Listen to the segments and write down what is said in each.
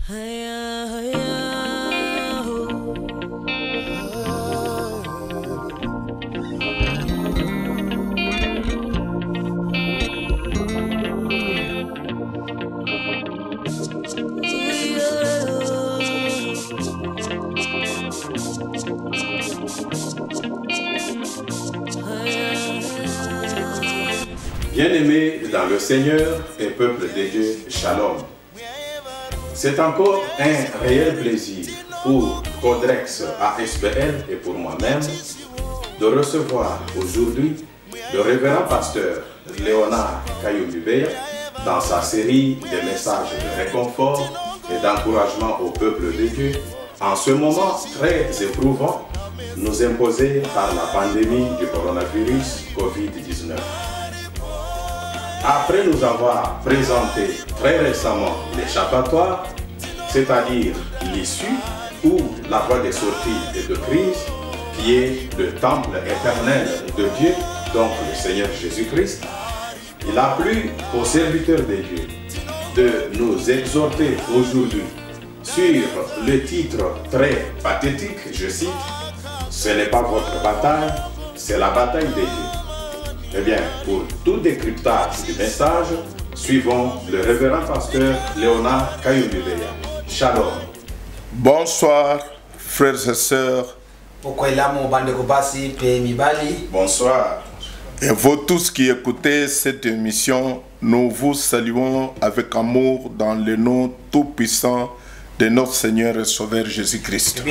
Bien-aimés dans le Seigneur et peuple de Dieu, Shalom. C'est encore un réel plaisir pour Codrex ASBL et pour moi-même de recevoir aujourd'hui le révérend pasteur Léonard Kayumbibeya dans sa série de messages de réconfort et d'encouragement au peuple de Dieu en ce moment très éprouvant nous imposé par la pandémie du coronavirus Covid-19. Après nous avoir présenté très récemment l'échappatoire, c'est-à-dire l'issue ou la voie de sortie et de crise, qui est le temple éternel de Dieu, donc le Seigneur Jésus-Christ, il a plu aux serviteurs de Dieu de nous exhorter aujourd'hui sur le titre très pathétique, je cite, « Ce n'est pas votre bataille, c'est la bataille de Dieu ». Eh bien, pour tout décryptage du message, suivons le révérend pasteur Léonard Kayumbibeya. Shalom. Bonsoir, frères et sœurs. Bonsoir. Et vous tous qui écoutez cette émission, nous vous saluons avec amour dans le nom tout-puissant de notre Seigneur et Sauveur Jésus-Christ.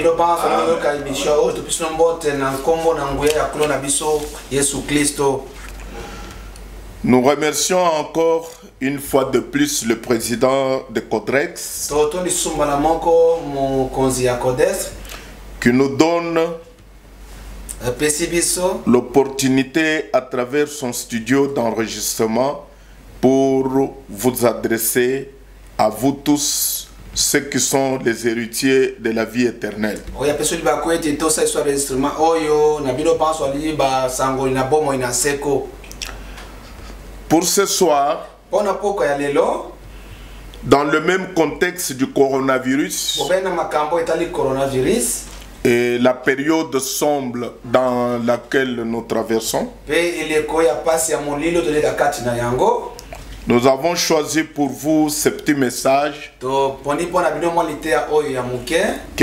Nous remercions encore une fois de plus le président de Codrex qui nous donne l'opportunité à travers son studio d'enregistrement pour vous adresser à vous tous ceux qui sont les héritiers de la vie éternelle. Pour ce soir, dans le même contexte du coronavirus et la période sombre dans laquelle nous traversons, nous avons choisi pour vous ce petit message que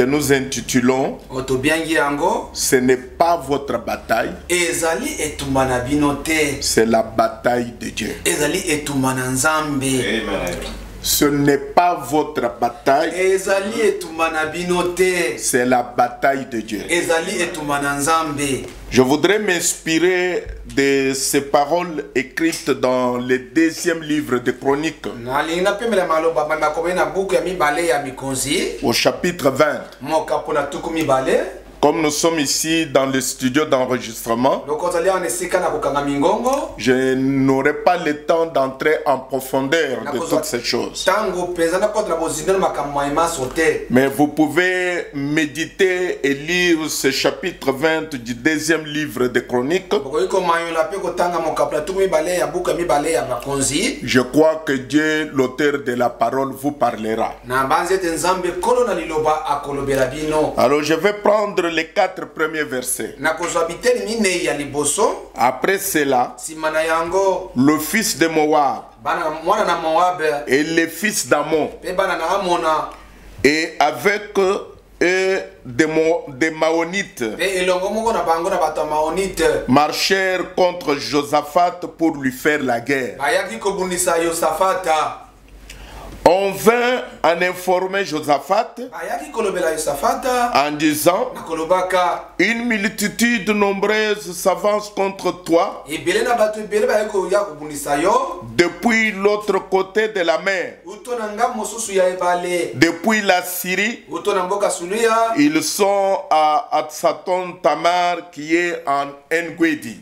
nous intitulons « Ce n'est pas votre bataille, c'est la bataille de Dieu ». Ce n'est pas votre bataille, c'est la bataille de Dieu. Je voudrais m'inspirer de ces paroles écrites dans le deuxième livre de Chroniques, au chapitre 20. Comme nous sommes ici dans le studio d'enregistrement, je n'aurai pas le temps d'entrer en profondeur de toutes ces choses. Mais vous pouvez méditer et lire ce chapitre 20 du deuxième livre de Chroniques. Je crois que Dieu, l'auteur de la parole, vous parlera. Alors je vais prendre les 4 premiers versets. Après cela, le fils de Moab et les fils d'Ammon et avec eux des Maonites marchèrent contre Josaphat pour lui faire la guerre. On vint en informer Josaphat en disant: une multitude nombreuse s'avance contre toi depuis l'autre côté de la mer, depuis la Syrie. Ils sont à Atsaton Tamar qui est en Engedi.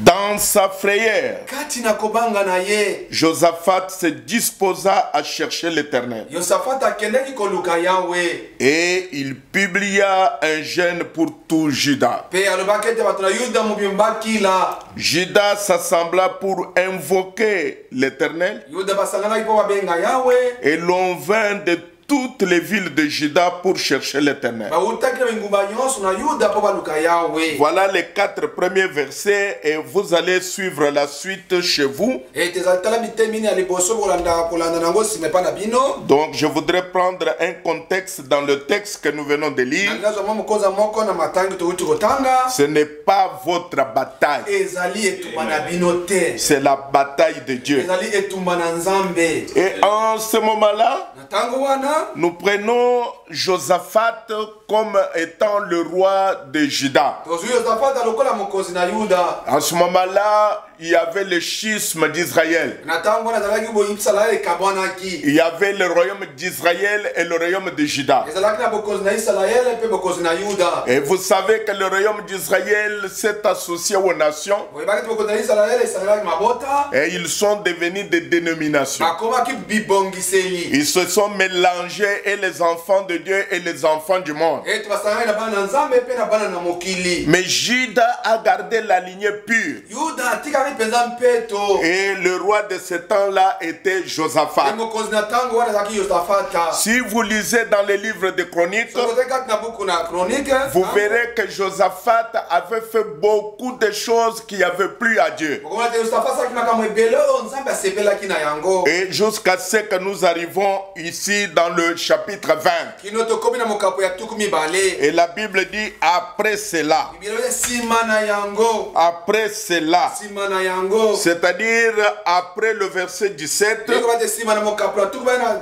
Dans sa frayeur, kati na kobanga na ye, Josaphat se disposa à chercher l'Éternel. Yosafat akendeki koluka Yawe. Et il publia un jeûne pour tout Juda. Pe alobaki ete bato na Yuda mobimba bakila. Juda s'assembla pour invoquer l'Éternel. Yuda basanganaki mpo babenga Yawe. Et l'on vint de toutes les villes de Juda pour chercher l'Éternel. Bautaki na bingumba nyonso na Yuda mpo baluka Yawe. Voilà les 4 premiers versets et vous allez suivre la suite chez vous. Ete ezalitala bitemini ya liboso kolanda nango nsima epa na bino. Donc je voudrais prendre un contexte dans le texte que nous venons de lire. Nangazwa mwa mokonza moko na matangi towuti kotanga. Ce n'est pas votre bataille. Ezali etumba na bino te. C'est la bataille de Dieu. Ezali etumba na Nzambe. Et en ce moment-là, Na tango wana nous prenons Josaphat comme étant le roi de Juda. tozwi Yosafat lokola mokonzi na Yuda. En ce moment-là, il y avait le schisme d'Israël. Na tango wana ezalaki boyebisala ekabwanaki. Il y avait le royaume d'Israël et le royaume de Juda. Ezalaki na bokonzi na Isalaele mpe bokonzi na Yuda. Et vous savez que le royaume d'Israël s'est associé aux nations Boyebaki te bokonzi na Isalaele esangelaki mabota. et ils sont devenus des dénominations. Bakomaki bibongiseli. Ils se sont mélangés et les enfants de Dieu et les enfants du monde. Ete basangani na bana na Nzambe mpe na bana na mokili. Mais Juda a gardé la lignée pure. Yuda atikaki mpenza mpeto. Et le roi de ce temps-là était Ye Josaphat. mokonzi na tango wana ezalaki Yosafata. Si vous lisez dans les livres de Chroniques, Sokote kati na buku na Chronique. vous verrez que Josaphat avait fait beaucoup de choses qui avaient plu à Dieu. Bokomona te Yosafat asalaki makambo ebele oyo Nzambe asepelaki na yango. Et jusqu'à ce que nous arrivons ici dans le chapitre 20. Kino tokomi na mokapo ya tuku mibale. Et la Bible dit après cela. Biblia eza nsima na yango. Après cela. Nsima na yango. C'est-à-dire après le verset 17.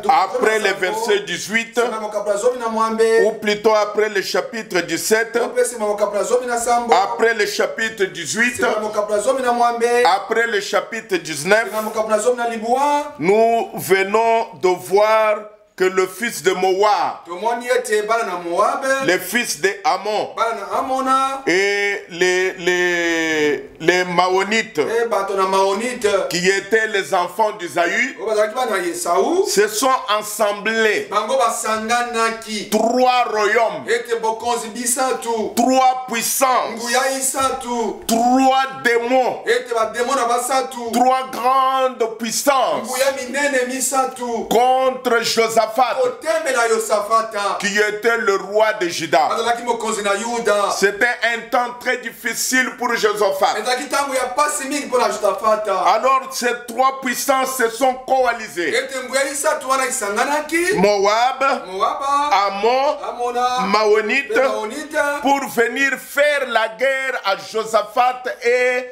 Après le verset 18. Ou plutôt après le chapitre 17. Après le chapitre 18. Après le chapitre 19. Nous venons de voir que le fils de Moab, le fils de Ammon et les Maonites qui étaient les enfants d'Isaü se sont assemblés. 3 royaumes, 3 puissances, 3 démons, 3 grandes puissances contre Josaphat, qui était le roi de Juda. C'était un temps très difficile pour Josaphat. Alors ces 3 puissances se sont coalisées. Moab, Ammon, Maonite, pour venir faire la guerre à Josaphat et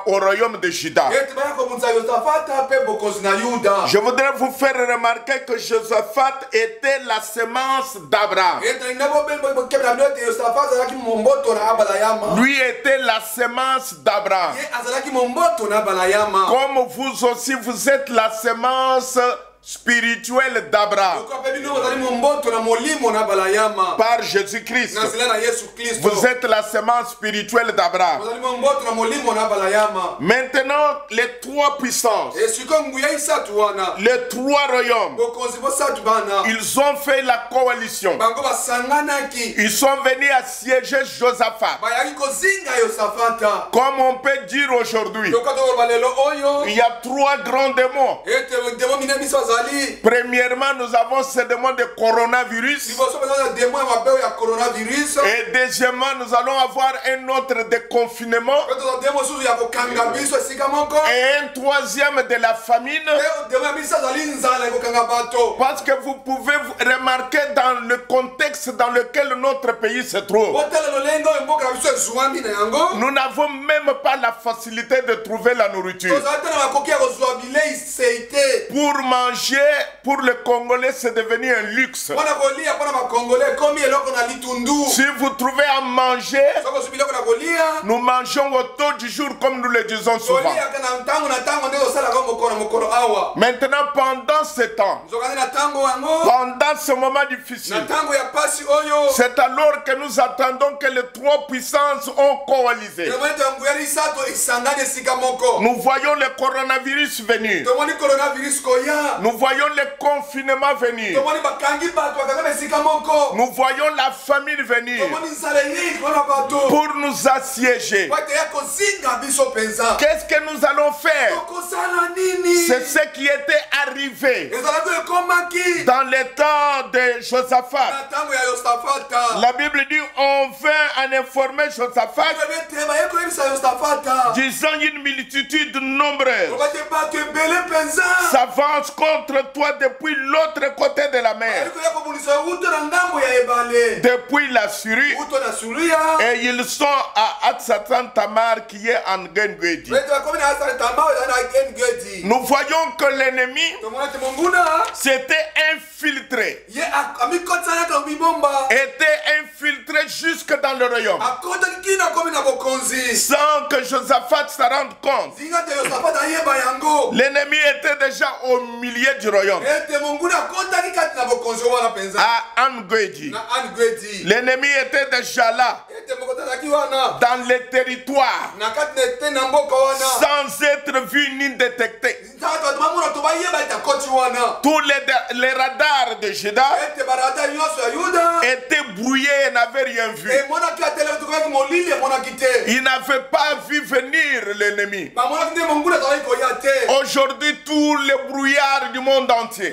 au royaume de Juda. Je voudrais vous faire remarquer que Josaphat était la semence d'Abraham. Lui était la semence d'Abraham. Comme vous aussi, vous êtes la semence spirituelle d'Abraham par Jésus-Christ. Vous êtes la semence spirituelle d'Abraham. Maintenant, les 3 puissances, les 3 royaumes, ils ont fait la coalition. Ils sont venus assiéger Josaphat. Comme on peut dire aujourd'hui, il y a 3 grands démons. Premièrement, nous avons ce démon de coronavirus. Et deuxièmement, nous allons avoir un autre de confinement. Et un troisième de la famine. Parce que vous pouvez remarquer dans le contexte dans lequel notre pays se trouve. Nous n'avons même pas la facilité de trouver la nourriture. Pour manger pour les Congolais, c'est devenu un luxe. Wana kolia pona ba Congolais komi eloko na litundu. Si vous trouvez à manger, Soko subilo na kolia. nous mangeons au taux du jour comme nous le disons souvent. Kolia kana ntango na tango ndio sala kwa mokoro awa. Maintenant, pendant ce temps, Nzokana na tango wango. pendant ce moment difficile, Na tango ya pasi oyo. c'est alors que nous attendons que les trois puissances ont coalisé. Nous voyons le coronavirus venir. Nous voyons le confinement venir. Nous voyons la famine venir pour nous assiéger. Qu'est-ce que nous allons faire? C'est ce qui était arrivé dans les temps de Josaphat. La Bible dit on vint en informer Josaphat disant une multitude nombreuse s'avance contre toi depuis l'autre côté de la mer, depuis la Syrie, et ils sont à Atsatan Tamar qui est en Gengedi. Nous voyons que l'ennemi s'était infiltré, était infiltré jusque dans le royaume, sans que Josaphat se rende compte. L'ennemi était déjà au milieu du royaume, à Angwedi. L'ennemi était déjà là, dans les territoires, sans être vu ni détecté. Tous les radars de Juda étaient brouillés et n'avaient rien vu. Ils n'avaient pas vu venir l'ennemi. Aujourd'hui, tous les brouillards du monde entier,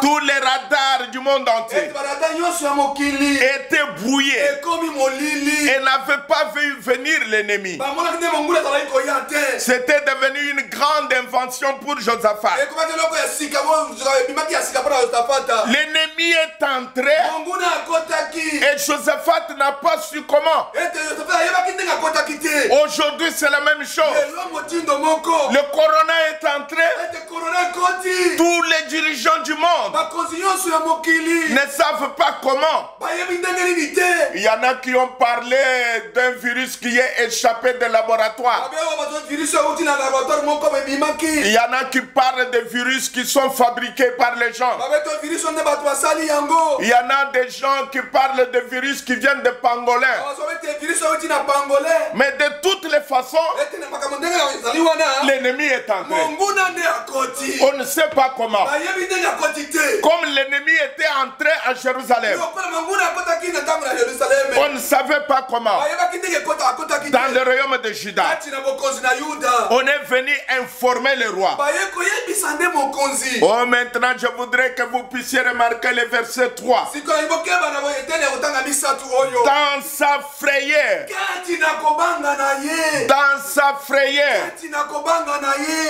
tous les radars du monde entier étaient brouillés et n'avaient pas vu venir l'ennemi. C'était devenu une grande invention pour Josaphat. L'ennemi est entré et Josaphat n'a pas su comment. Aujourd'hui, c'est la même chose. Le corona est entré. Tous les dirigeants du monde ne savent pas comment. Il y en a qui ont parlé d'un virus qui est échappé des laboratoires. Il y en a qui parlent de virus qui sont fabriqués par les gens. Il y en a des gens qui parlent de virus qui viennent de pangolins. Mais de toutes les façons, l'ennemi est entré. On ne sait pas comment. Comme l'ennemi était entré à Jérusalem, on ne savait pas comment. Dans le royaume de Juda, on est venu informer le roi. Oh, maintenant je voudrais que vous puissiez remarquer le verset 3. Dans sa frayeur,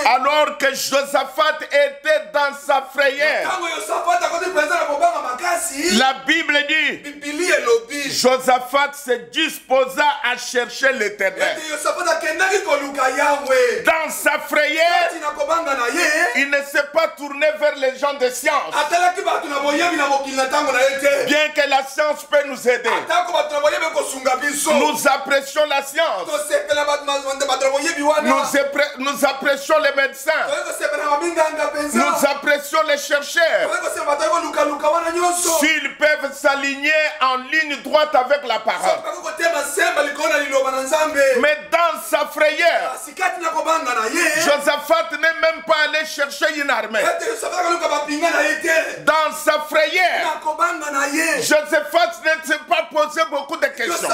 alors que Josaphat était dans sa frayeur, la Bible dit, Josaphat se disposa à chercher l'Éternel. Dans sa frayeur, il ne s'est pas tourné vers les gens de science. Bien que la science peut nous aider, nous apprécions la science. Nous apprécions les médecins. Nous apprécions les chercheurs. S'ils peuvent s'aligner en ligne droite avec la parole. Mais dans sa frayeur, Josaphat n'est même pas allé chercher une armée. Dans sa frayeur, Josaphat ne s'est pas posé beaucoup de questions.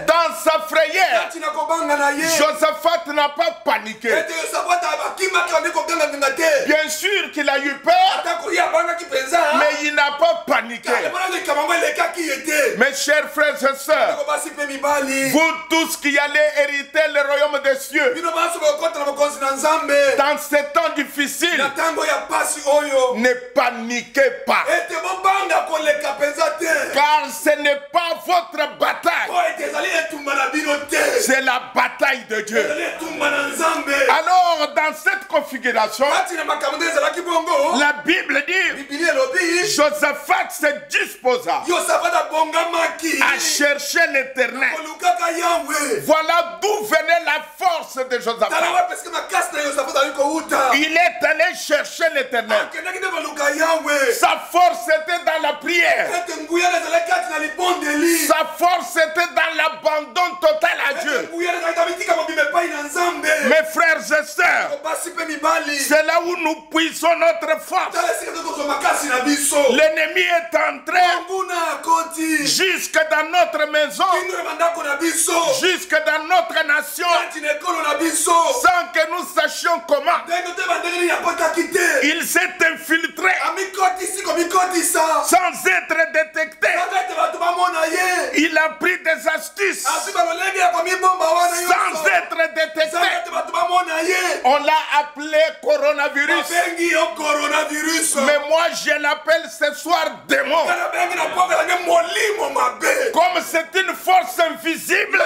Dans sa frayeur, Josaphat n'a pas paniqué. Bien sûr qu'il a eu peur, mais il n'a pas paniqué. Mes chers frères et sœurs, vous tous qui allez hériter le royaume des cieux, dans ces temps difficiles, ne paniquez pas, car ce n'est pas votre bataille, c'est la bataille de Dieu. Alors Alors, dans cette configuration, la Bible dit, Josaphat se disposa à chercher l'Éternel. Voilà d'où venait la force de Josaphat. Il est allé chercher l'Éternel. Sa force était dans la prière. Sa force était dans l'abandon total à Dieu. Mes frères et sœurs, c'est là où nous puisons notre force. L'ennemi est entré jusque dans notre maison, jusque dans notre nation, sans que nous sachions comment. Il s'est infiltré sans être détecté. Il a pris des astuces sans être détecté. On l'a appelé coronavirus. Mais moi je l'appelle ce soir démon. Comme c'est une force invisible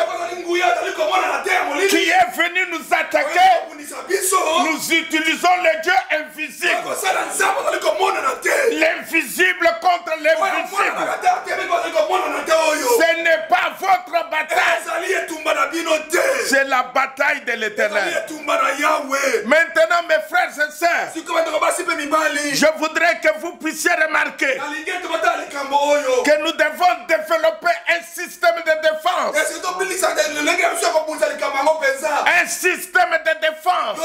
qui est venue nous attaquer, nous utilisons le Dieu invisible. L'invisible contre l'invisible. Ce n'est pas votre bataille. C'est la bataille de l'Éternel. Maintenant, mes frères et sœurs, je voudrais que vous puissiez remarquer que nous devons développer un système de défense. Un système de défense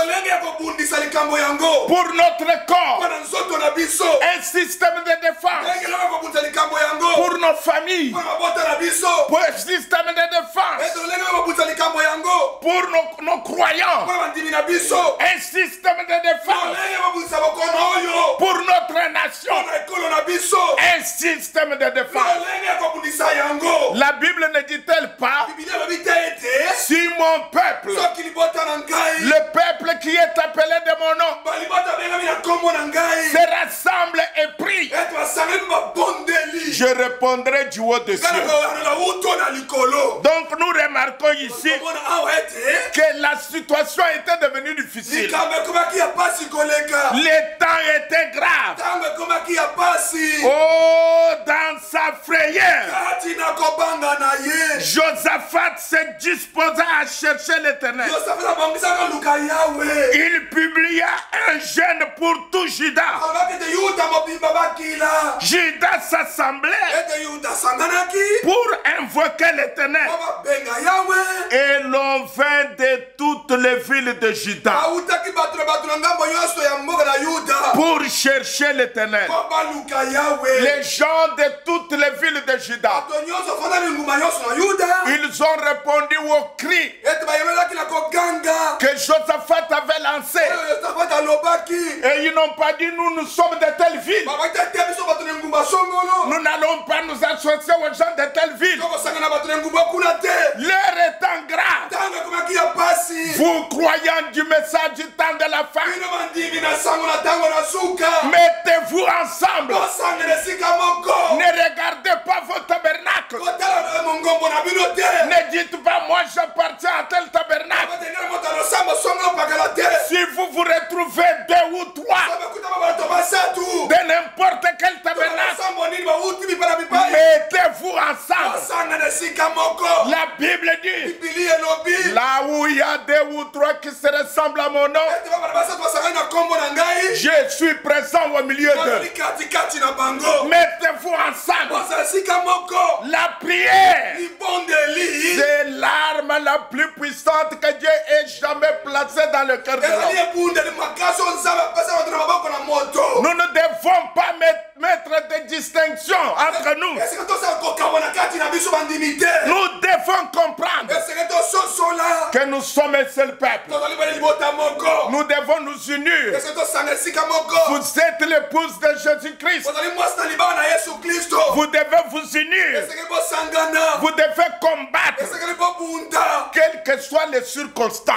pour notre corps. Un système de défense pour nos familles. Pour un système de défense pour nos croyants. Un système de défense pour notre nation. Un système de défense. La Bible ne dit-elle pas, si mon peuple, le peuple qui est appelé de mon nom, se rassemble et prie, je répondrai du haut des cieux. Donc nous remarquons ici que la situation était devenue difficile. Les temps étaient graves. Oh, dans sa frayeur, Josaphat se disposa à chercher l'Éternel. Il publia un jeûne pour tout Juda. Juda s'assemblait pour invoquer l'Éternel. Et l'on vint de toutes les villes de Juda pour chercher l'Éternel. Les gens de toutes les villes de Juda, ils ont répondu au cri que Josaphat avait lancé. Et ils n'ont pas dit nous sommes de telle ville. Nous n'allons pas nous associer aux gens de telle ville. L'heure étant grave, vous croyant du message du temps de la fin, mettez-vous ensemble. Ne regardez pas vos tabernacles. Ne dites pas moi j'appartiens à tel tabernacle. Si vous vous retrouvez deux ou trois de n'importe quel tabernacle, mettez-vous ensemble. La Bible dit, là où il y a deux ou trois qui se ressemblent à mon nom, je suis présent au milieu d'eux. Mettez-vous ensemble. La prière, c'est l'arme la plus puissante que Dieu ait jamais placée dans le cœur de l'homme. Nous ne devons pas mettre des distinctions entre nous. Nous devons comprendre que nous sommes un seul peuple. Nous devons nous unir. Vous êtes l'épouse de Jésus-Christ. Vous devez vous unir. Vous devez combattre, quelles que soient les circonstances.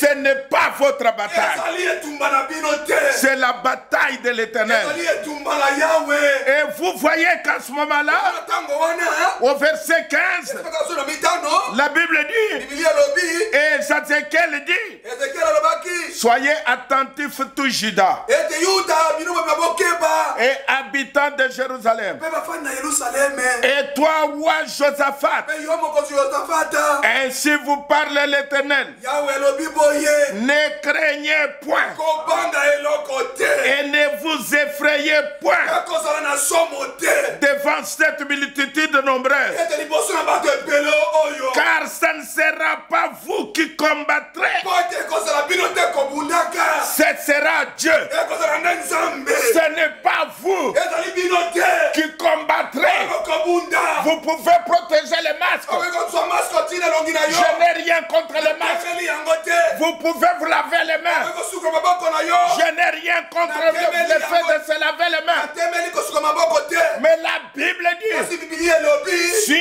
Ce n'est pas pas votre bataille. ezali etumba na bino te C'est la bataille de l'Éternel. ezali etumba na Yahweh Et vous voyez qu'à ce moment-là, ntango wana au verset 15, efakaso na mitano la Bible dit, Biblia lobi et Ézéchiel dit, Ezekiel alobaki soyez attentifs tout Juda ete Yuda bino bokeba et habitants de Jérusalem. mpe bafani na Yerusaleme Et toi, roi Josaphat, mpe yo mokonzi Yosafata ainsi vous parle l'Éternel. Yahweh lobi boye Ne craignez point kobanga eloko te et ne vous effrayez point ekozala na somo te devant cette multitude nombreuse, ete liboso na bato ebele oyo car ce ne sera pas vous qui combattrez, po ete ekozala bino te kobundaka ce sera Dieu. ekozala nde Nzambe Ce n'est pas vous ezali bino te qui combattrez. okobunda Vous pouvez protéger les masques. okokozwa maske otina elongi na yo Je n'ai rien contre les masques. emeli yango te Vous pouvez vous laver les mains. okosuka maboko na yo Je n'ai rien contre le fait de se laver les mains. atemeli kosuka maboko te Mais la Bible dit, kasi Biblia elobi si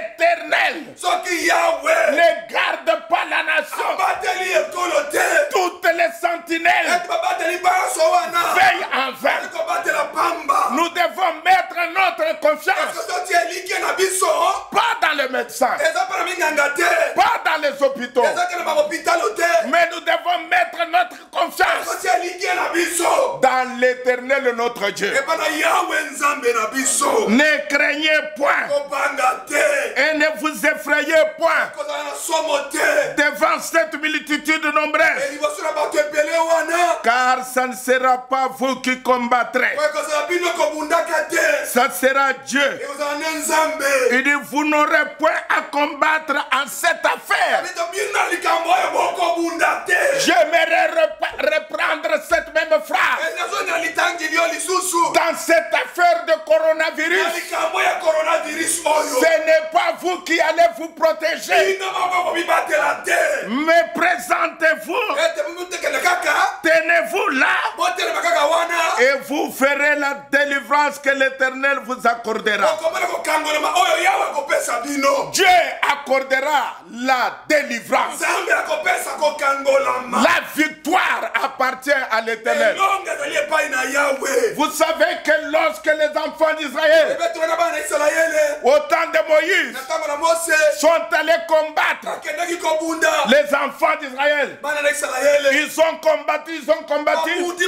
l'Éternel soki Yahweh ne garde pas la nation, abateli ekolo te toutes les sentinelles ete babateli baso wana veillent en vain. ekobatela pamba Nous devons mettre notre confiance soki eliki na biso pas dans les médecins, eza mpe na minganga te pas dans les hôpitaux, eza ke na bahopitalo te mais nous devons mettre notre confiance soki eliki na biso dans l'Éternel notre Dieu. epa na Yahweh Nzambe na biso Ne craignez point kobanga te et ne vous effrayez point kozala na somo te devant cette multitude nombreuse, liboso na bato ebele wana car ça ne sera pas vous qui combattrez, po ekozala bino kobundaka te ça sera Dieu. ekozala nde Nzambe Il dit, vous n'aurez point à combattre en cette affaire. bito bino na likambo oyo bokobunda te J'aimerais reprendre cette même phrase enazo na litangeli yo lisusu dans cette affaire de na coronavirus. likambo ya coronavirus oyo Ce n'est pas vous qui allez vous protéger, bino moko kobibatela te mais présentez-vous, ete bimutekele kaka tenez-vous là botelema kaka wana et vous ferez la délivrance que l'Éternel vous accordera. okomona kokangolema oyo Yahweh akopesa bino Dieu accordera la délivrance. Nzambe akopesa kokangolama La victoire appartient à l'Éternel. elongo ezali epai na Yahweh Vous savez que lorsque les enfants d'Israël, ebeto wana bana na Isalaele au temps de Moïse, na ntango na Mose sont allés combattre bakendaki kobunda les enfants d'Israël, bana na Isalaele ils ont combattu,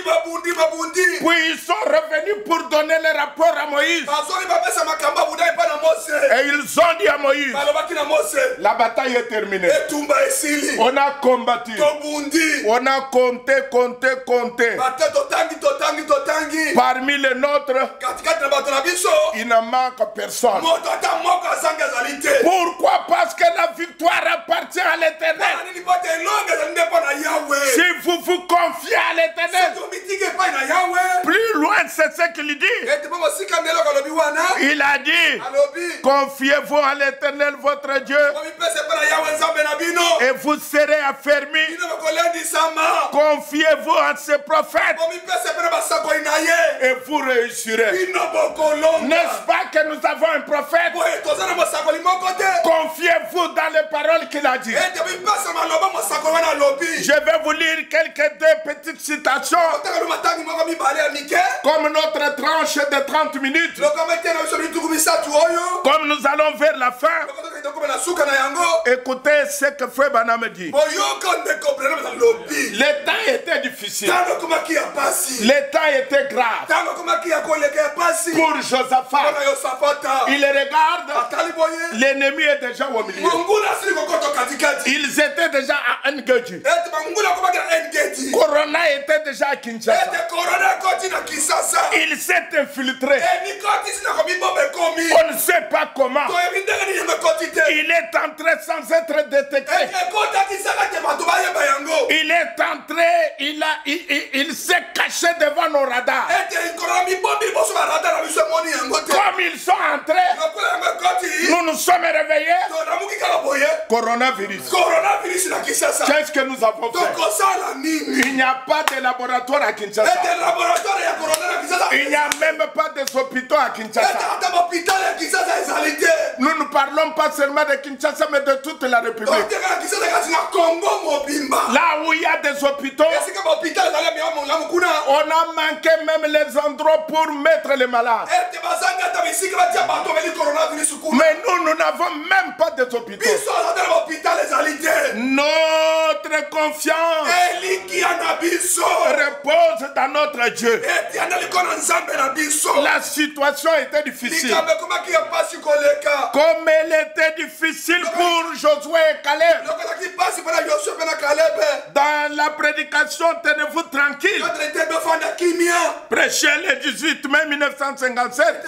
babundi puis ils sont revenus pour donner le rapport à Moïse. bazongi bapesa makambo abunda epai na Mose Et ils ont dit à Moïse, balobaki na Mose la bataille est terminée. etumba esili On a combattu, tobundi on a compté. bate totangi Parmi les nôtres, katikati na bato na biso il ne manque personne. moto ata moko azangi azali te Pourquoi? Parce que la victoire appartient à l'Éternel. mpona nini pote elongo ezali nde mpo na Yahweh Si vous vous confiez à l'Éternel, soki omitiki epai na Yahweh plus loin c'est ce qu'il dit. ete mpo mosika nde eloko alobi wana Il a dit, alobi confiez-vous à l'Éternel votre Dieu komipesa epai na Yahweh Nzambe na bino et vous serez affermis. bino bokolendisama Confiez-vous à ses prophètes komipesa epai na basakoli na ye et vous réussirez. bino bokolonga N'est-ce pas que nous avons un prophète? boye toza na mosakoli moko te Confiez-vous dans les paroles qu'il a dit. ete mipesa maloba mosakoli wana alobi Je vais vous lire quelques deux petites citations otaka no matangi moko mibale ya mike comme notre tranche de 30 minutes. lokama ete na biso mituku misatu oyo Comme nous allons vers la fin, lokotoka itokoma na suka na yango écoutez ce que Frère Branham dit. boyoka ndeko Branham alobi Le temps était difficile. ntango okomaki ya pasi Le temps était grave ntango okomaki ya koleka ya pasi pour Josaphat. mpona Yosafata Il regarde, atali boye l'ennemi est déjà au milieu. mongula asili kokota katikati Ils étaient déjà à Engedi. ete bangula akomaki na Engedi Corona était déjà à Kinshasa. ete korona ekoti na Kisasa Il s'est infiltré. enikoti sina komibomba ekomi On ne sait pas comment. toyebi ndenge nini yango ekoti te Il est entré sans être détecté. ete ekotakisaka te bato bayeba yango Il est entré, il s'est caché devant nos radars. ete korona mibombi liboso barada na biso emoni yango te Comme ils sont entrés, lokola yango ekoti nous nous sommes réveillés. tonamuki kaka boye Coronavirus. coronavirus na Kisasa Qu'est-ce que nous avons fait? tokosala nini Il n'y a pas de laboratoire à Kinshasa. ete laboratoire ya korona na Kisasa Il n'y a même pas de hôpitaux à ete Kinshasa. ata bahôpital ya Kisasa ezali te Nous ne parlons pas seulement de Kinshasa, mais de toute la République. oteka na Kisasa kasi na Congo mobimba Là où il y a a des hôpitaux. On a manqué même les endroits pour mettre les malades. Mais nous n'avons même pas des hôpitaux. Notre confiance repose dans notre Dieu. La situation était difficile. Comme elle était difficile pour Josué et Caleb. Dans la prédication, tenez-vous tranquille. Prêchez le 18 mai 1957.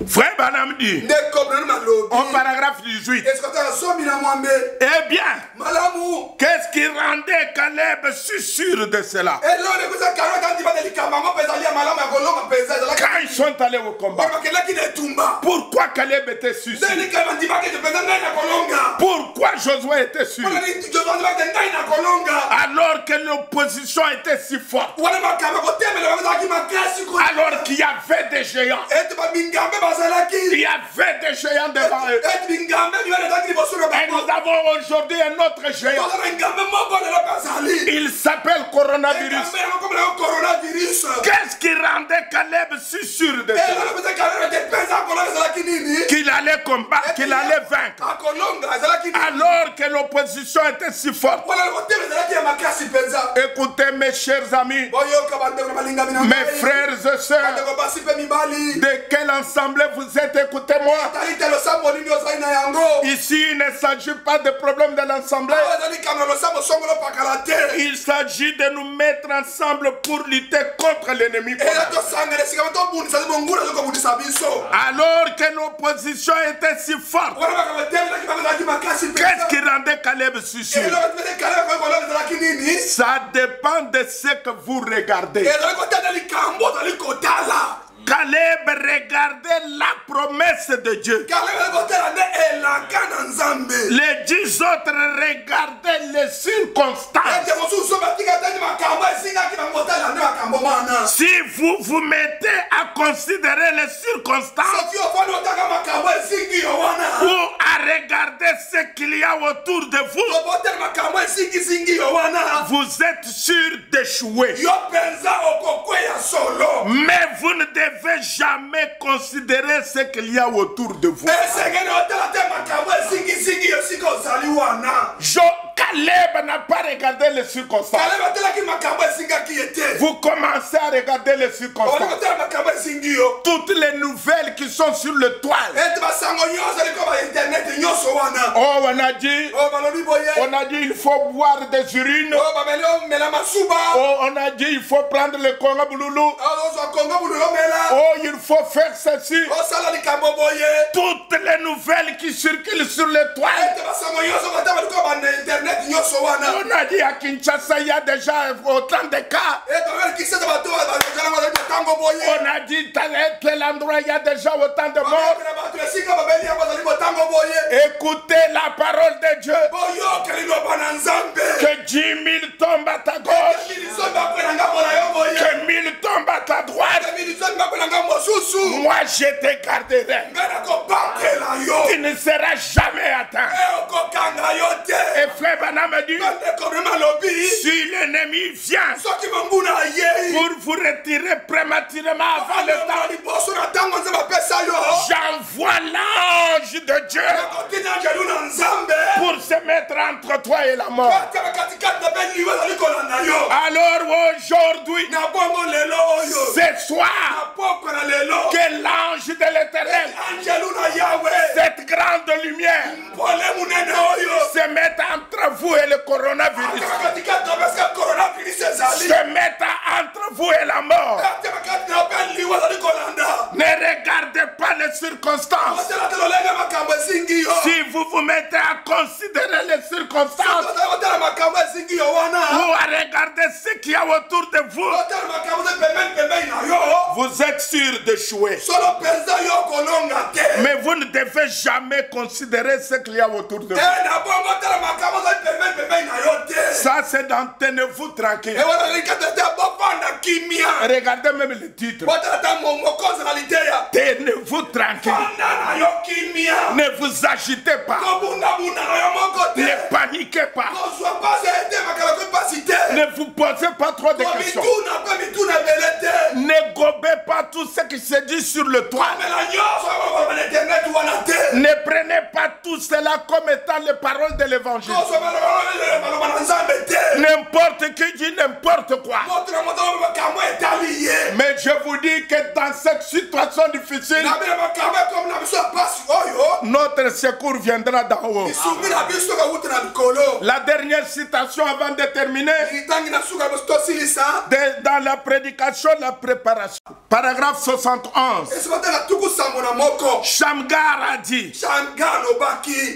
Frère Banam dit, en paragraphe 18, eh bien, qu'est-ce qui rendait Caleb si sûr de cela? Quand ils sont allés au combat, pourquoi Caleb était si sûr? Pourquoi Josué était sûr? Alors que l'opposition était si forte, alors qu'il y avait des géants. Il y avait des géants devant eux. Et nous avons aujourd'hui un autre géant. Il s'appelle coronavirus. Qu'est-ce qui rendait Caleb si sûr de cela? Qu'il allait combattre, qu'il allait vaincre. Alors que l'opposition était si forte. Écoutez mes chers amis, mes frères et sœurs, de quel ensemble vous êtes, écoutez-moi. Ici, il ne s'agit pas de problème de l'ensemble. Il s'agit de nous mettre ensemble pour lutter contre l'ennemi. Alors que l'opposition était si forte, qu'est-ce qui rendait Caleb si sûr? Ça dépend de ce que vous regardez. Caleb regardait la promesse de Dieu. Les 10 autres regardaient les circonstances. Si vous vous mettez à considérer les circonstances ou à regarder ce qu'il y a autour de vous, vous êtes sûr d'échouer. Mais vous ne devez jamais considérer ce qu'il y a autour de vous. Caleb n'a pas regardé les circonstances. Vous commencez à regarder les circonstances. Toutes les nouvelles qui sont sur le toile. Oh, on a dit il faut boire des urines. Oh, on a dit il faut prendre le Congo Boululu. Oh, il faut faire ceci. Toutes les nouvelles qui circulent sur le toile. On a dit à Kinshasa, il y a déjà autant de cas. On a dit à tel endroit, il y a déjà autant de morts. Écoutez la parole de Dieu. Que 10 000 tombent à ta gauche. Que 1000 tombent à ta droite. Moi, je te garderai. Tu ne seras jamais atteint. Et frère Banam dit, si l'ennemi vient pour vous retirer prématurément avant le temps, j'envoie l'ange de Dieu pour se mettre entre toi et la mort. Alors aujourd'hui, ce soir, que l'ange de l'Éternel, cette grande lumière, se mette entre vous et le coronavirus, se mette entre vous et la mort. Ne regardez pas les circonstances. Si vous vous mettez à considérer les circonstances ou à regarder ce qu'il y a autour de vous, vous êtes sûr d'échouer. Mais vous ne devez jamais considérer ce qu'il y a autour de vous. Ça, c'est dans tenez-vous tranquille. Regardez même le titre. Tenez-vous tranquille. Ne vous agitez pas. Ne paniquez pas. trop de questions. Ne gobez pas tout ce qui se dit sur le toit. Ne prenez pas tout cela comme étant les paroles de l'évangile. N'importe qui dit n'importe quoi. Mais je vous dis que dans cette situation difficile, notre secours viendra d'en haut. La dernière citation avant de terminer, dans la prédication, la préparation. Paragraphe 71. Shamgar a dit,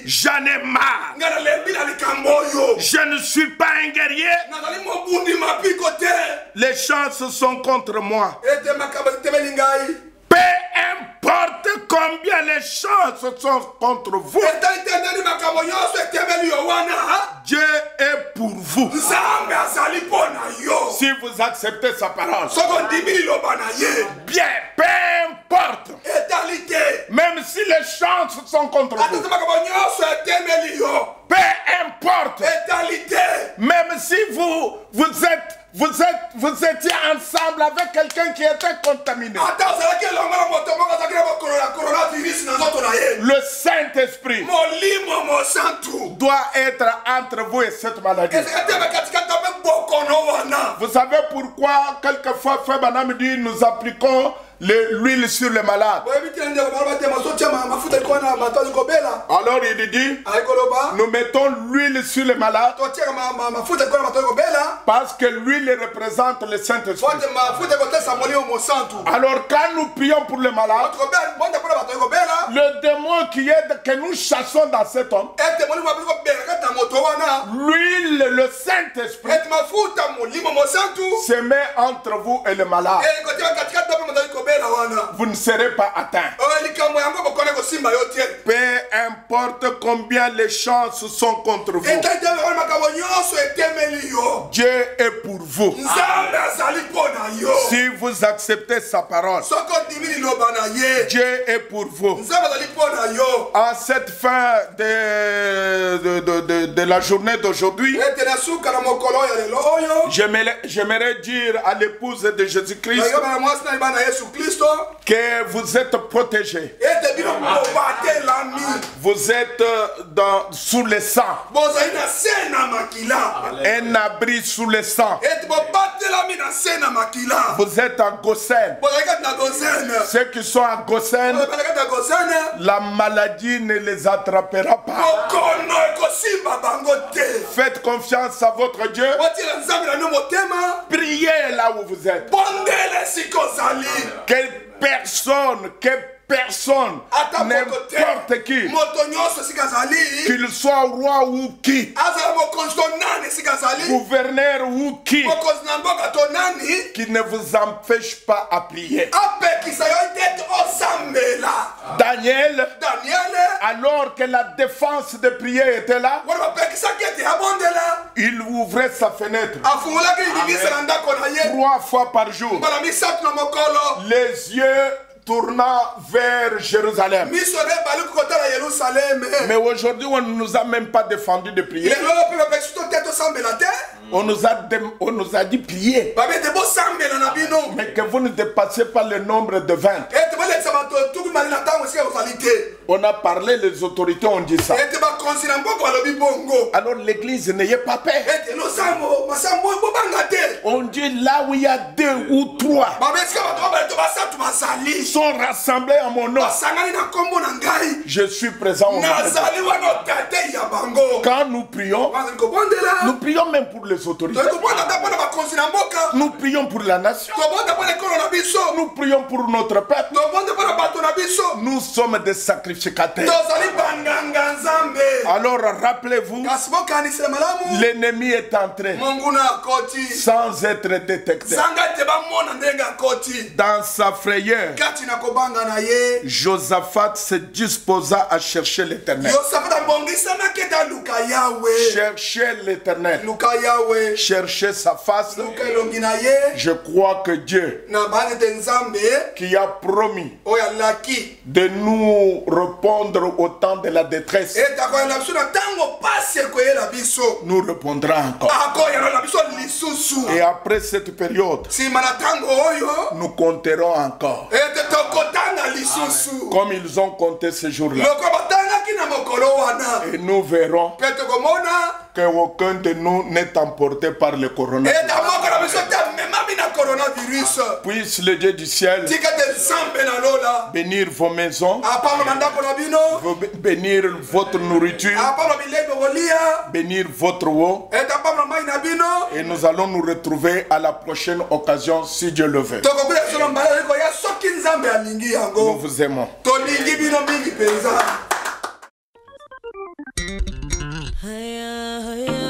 j'en ai marre. Je ne suis pas un guerrier. Les chances sont contre moi. Peu importe combien les chances sont contre vous, Dieu est pour vous. Si vous acceptez sa parole, bien, peu importe, même si les chances sont contre vous, peu importe, même si vous étiez ensemble avec quelqu'un qui était contaminé, le Saint-Esprit doit être entre vous et cette maladie. Vous savez pourquoi quelquefois Frère Branham dit nous appliquons l'huile sur les malades. Alors il dit nous mettons l'huile sur les malades parce que l'huile représente le Saint-Esprit. Alors quand nous prions pour les malades, le démon que nous chassons dans cet homme, l'huile, le Saint-Esprit se met entre vous et le malade. Vous ne serez pas atteint. Peu importe combien les chances sont contre vous, Dieu est pour vous. Si vous acceptez sa parole, Dieu est pour vous. En cette fin de la journée d'aujourd'hui, j'aimerais dire à l'épouse de Jésus-Christ que vous êtes protégés. Vous êtes sous le sang. Un abri sous le sang. Vous êtes à Gosen. Ceux qui sont à Gosen, la maladie ne les attrapera pas. Faites confiance à votre Dieu. Priez là où vous êtes. Personne, n'importe qui, qu'il soit roi ou qui, gouverneur ou qui ne vous empêche pas à prier. Daniel, alors que la défense de prière était là, il ouvrait sa fenêtre 3 fois par jour, les yeux tournant vers Jérusalem. Mais aujourd'hui, on ne nous a même pas défendu de prier. On nous a dit prier. Mais que vous ne dépassez pas le nombre de 20. On a parlé, les autorités ont dit ça. Alors l'église n'ayez pas peur. On dit là où il y a 2 ou 3 sont rassemblés en mon nom, je suis présent au milieu. Quand nous prions même pour les autorités. Nous prions pour la nation. Nous prions pour notre peuple. Nous sommes des sacrificateurs. Alors rappelez-vous, l'ennemi est entré sans être détecté. Dans sa frayeur, Josaphat se disposa à chercher l'Éternel. Chercher l'Éternel. Chercher sa face. Je crois que Dieu, qui a promis de nous répondre au temps de la détresse, nous répondrons encore. Et après cette période, nous compterons encore. Comme ils ont compté ce jour-là. Et nous verrons qu'aucun de nous n'est emporté par le coronavirus. Puisse le Dieu du ciel bénir vos maisons, bénir votre nourriture, bénir votre eau. Et nous allons nous retrouver à la prochaine occasion si Dieu le veut. Nous vous aimons. Hey,